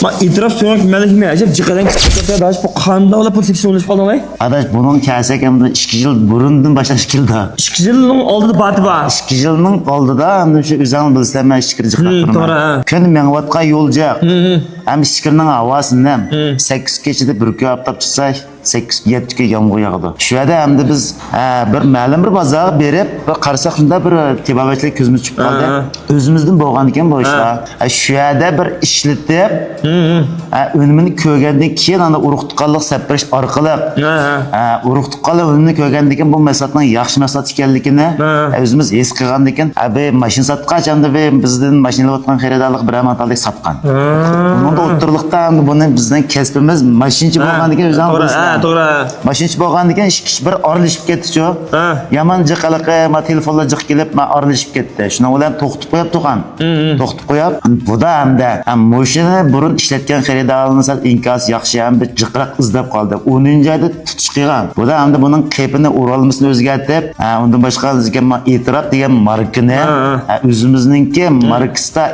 Ma itiraf so'rak malakmi ajab jiqadan chiqib dash bu qanda ola pul tekshirilish qolmay. Adaş bunun kelsek hem de 2 yıl burundan başlaş kildi. 2 yilning oldida bati bor. 2 yılның oldida hem de şu üzerine bilsem ben şikir jiqaq to'g'ri. Kun menvatqa yo'ljaq. Hem şikirning havasından 8 keçide bir köy aptab çıksak 8-7 kun yağmur yağdı. Şu yerda hem de biz bir ma'lum bir bozorga berib, bir qarasaq shunda bir tebabatlik ko'zimiz chiqib qoldi. O'zimizdan bo'lgan ekan bu ishlar. Shu yerda bir ishlatib, önümünü ko'rgandan keyin ana urug' tuqqanlik sapirish orqali, urug' tuqqanlik önümünü ko'rgandan keyin bu masatning yaxshi masat ekanligini o'zimiz his qilgandan keyin, abi mashina sotqach hamda bizdan mashina olotgan xaridorlik bir amatalik sotgan. Bunda o'tirliqda ham buni bizning kasbimiz mashinchi bo'lgandan keyin o'zimiz to'g'ri. Mashinchi bo'lgandan keyin ish kishi bir orlashib ketdi-chu. Yomon jiqaliqi, ma telefonlar jiq kelib, ma orlashib ketdi. Shuna bilan to'xtatib qo'yib turgan. To'xtatib qo'yib, bu da hamda mashina burun ishlatgan xaridorlarning sal inkos yaxshi ham bir jiqroq izlab qoldi. 10-oyda tutish qilgan. Bu da hamda buning qepini o'ralmasini o'zgartirib, undan boshqa bizga e'tirof degan markani o'zimizningki markasida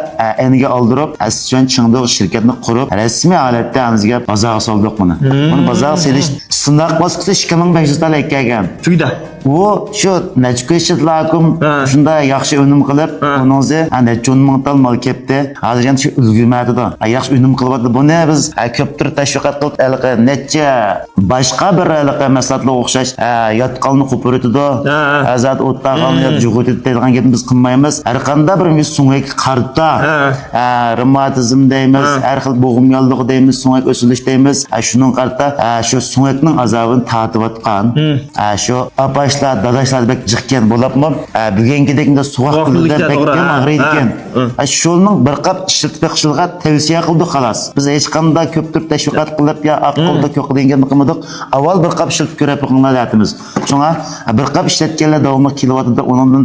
aniga oldirib, aslan Chingdog shirkatni qurib, rasmiy holatda bizga bozorga soldik buni. Buni bozorga selish sindaq bosqichda 2500 tala ekan. Tugda. Bu şu neçkeşitlakum şunda yaxşı önüm qilib, onunzi neçe 10 ming tal mal kepti. Hozir ham shu ulgurmadi da. Yaxshi önüm qilyapti. Buni biz ko'pdir tashviqot qilib, alqi necha boshqa bir alqi maslahatga o'xshash yotqalni qo'piritido. Azat o'taqalni juhutib deydigan gapni biz qilmaymiz. Har qanday bir so'ngak qarta, revmatizm deymiz, har xil bo'g'imyollik deymiz, so'ngak o'silish deymiz. Shuning qarta shu so'ngakning azobini tatiyotgan. Shu Apaşlar, dadaşlar bek jiqkan bo'libmi? Bugünkidekinde soğuk qildi, bekkem ag'riydi ekan. Shulning bir qap ishlatib beqishilga tavsiya qildik xolos. Biz hech qanday ko'pdir tashviqot qilib ya aqlda ko'q deganni qilmadik. Avval bir qap ishlatib ko'rib qilgan aytamiz. Shunga bir qap ishlatganlar davomli kelyapti, undan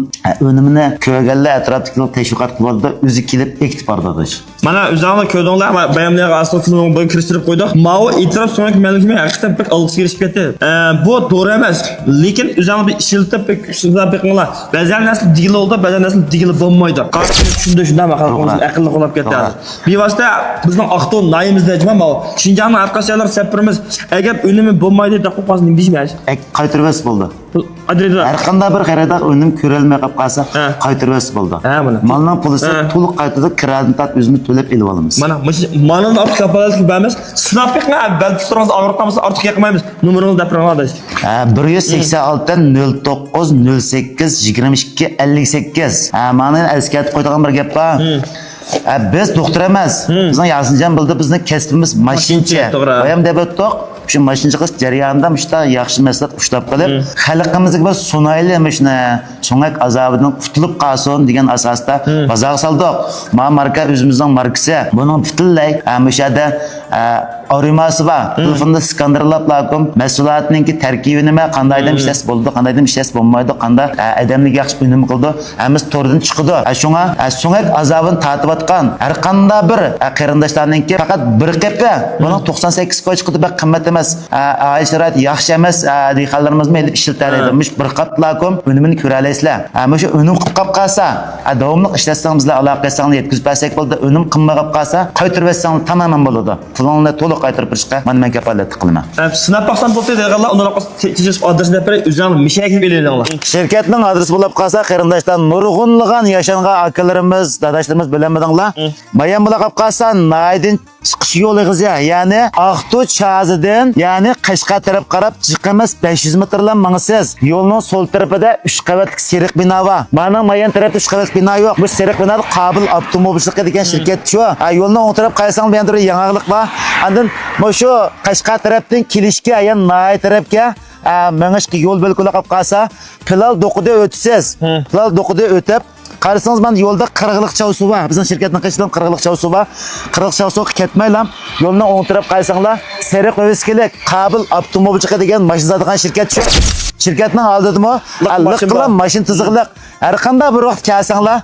önümünü ko'rganlar atrofda tashviqot qildi, o'zi kelib ekib bordi. Mana o'zingizlar ko'rdinglar, bayamlarga asl filmni bir kirishtirib qo'ydik. Mao itiraf so'rak malakmi haqiqatan pek olg'is kelishib ketdi. Bu to'g'ri emas, lekin o'zingizlar bir ishiltib pek shunday qilinglar. Ba'zan nasl digil oldi, ba'zan nasl digil bo'lmaydi. Qarshi shunda aqlli qolib ketadi. Bevosita bizning Aqto'ng nayimizda jima Mao. Shinjongning arkadaşlar sapirimiz agar unumi bo'lmaydi deb qo'ysin deymiz. Qaytirvas bo'ldi. Har qanday bir xaridor unum ko'rolmay qolib qolsa, qaytirvas bo'ldi. Malning pulisi to'liq qaytadi, kiradini tat o'zimiz to'lab elib olamiz. Mana malning ortiq kapolatlik beramiz. Sinab qilgan, balki turamiz, og'riqamiz ortiq yaqmaymiz. Nomeringizni gapiringlar. 186 09 08 22 58. Mani eslatib qo'yadigan bir gap bor. Biz doktor emas. Bizning Yasinjon bildi, bizning kasbimiz mashinchi. Ham deb o'tdik. Şu mashinchilik jarayonida mishta yaxshi maslahat ushlab qilib, xalqimizga bir sunaylimishni, so'ngak azobidan qutulib qolsin degan asosda bozorga soldik. Ma marka o'zimizning markasi. Buning butunlay mishada arimasi bor. Telefonda skannerlab lakum mas'uliyatninki tarkibi nima, qandaydan ishlash bo'ldi, qandaydan ishlash bo'lmaydi, qanday odamni yaxshi unum qildi. Biz to'rdan chiqdi. Shunga so'ngak azobini tatiyotgan har qanday bir qarindoshlarninki faqat bir qepa. Buning 98 qo'y chiqdi, bak qimmat emas. Ayshirat yaxshi emas, dehqonlarimiz meni ishiltar edimish bir qatlakum unumini ko'ra olasizlar. Shu unum qilib qolsa, davomli ishlatsangiz bizlar aloqa qilsangiz yetkazib bersak bo'ldi. Unum qilmay qolsa, qaytirib bersangiz tamaman bo'ladi. Pulingni to'liq qaytirib berishga men kafolat qilaman. Sinab baqsan bo'lsa deganlar, undan tejish adresini berib, o'zing mishakni belgilayinglar. Shirkatning adresi bo'lib qolsa, qarindoshlar nurg'unligan yashangan akalarimiz, dadaşlarimiz bilemedinglar. Bayan bo'lib qolsa, Naydin chiqish yo'lig'iz, ya'ni Aqto'ng chazidan, ya'ni Qashqar taraf qarab chiqamiz 500 metrlar mangsiz. Yo'lning so'l tarafida 3 qavatli seriq bino bor. Mana mayan tarafda 3 qavatli bino yo'q. Bu seriq bino Qobil avtomobilchilik degan shirkat shu. Yo'lning o'ng taraf qaysang bu yerda yangilik bor. Andan shu Qashqar tarafdan kelishga, ya'ni Nay tarafga mangishga yo'l belgilab qolsa, pilal do'qida o'tasiz. Pilal do'qida o'tib qarasangiz men yo'lda 40lik chavsu bor. Bizning shirkatning qishdan 40lik chavsu bor. 40 chavsuga ketmaylar. Yo'lni o'ng taraf qaysanglar, Seriq O'veskilik Qobil avtomobilchilik degan mashina sotadigan shirkat shu. Shirkatning oldidimi? Liqlan mashina tiziqliq. Har qanday bir vaqt kelsanglar,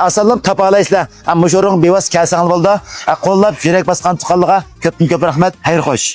asallam topa olasizlar. Ammo shu o'rin bevos kelsanglar bo'ldi. Qo'llab yurak bosgan chiqqanlarga ko'p rahmat. Xayr xo'sh.